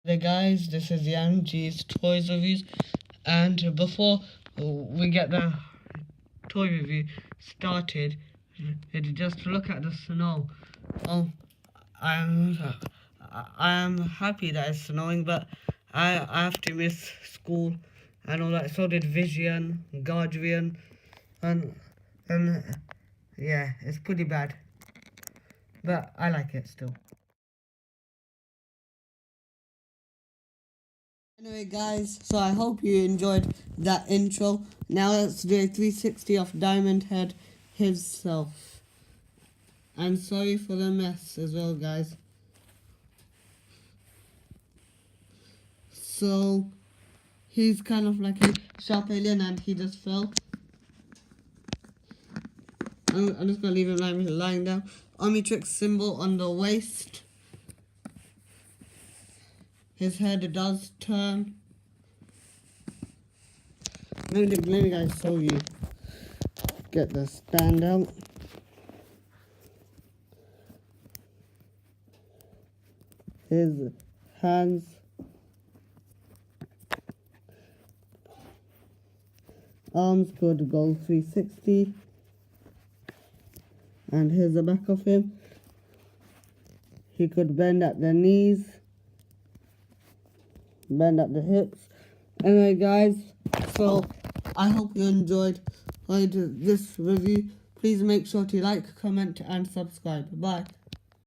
Hey guys, this is Yamji's Toys Reviews, and before we get the toy review started, just look at the snow. Oh, I'm I am happy that it's snowing, but I have to miss school and all that. So did Vision, Guardian, and and yeah, it's pretty bad, but I like it still. Anyway guys, so I hope you enjoyed that intro. Now let's do a 360 of Diamondhead himself. I'm sorry for the mess as well guys. So he's kind of like a sharp alien and he just fell. I'm just gonna leave him lying down. Omnitrix symbol on the waist. His head does turn. Let me guys show you. Get the stand out. His hands. Arms could go 360. And here's the back of him. He could bend at the knees. Bend at the hips. Anyway guys, so I hope you enjoyed this review. Please make sure to like, comment and subscribe. Bye.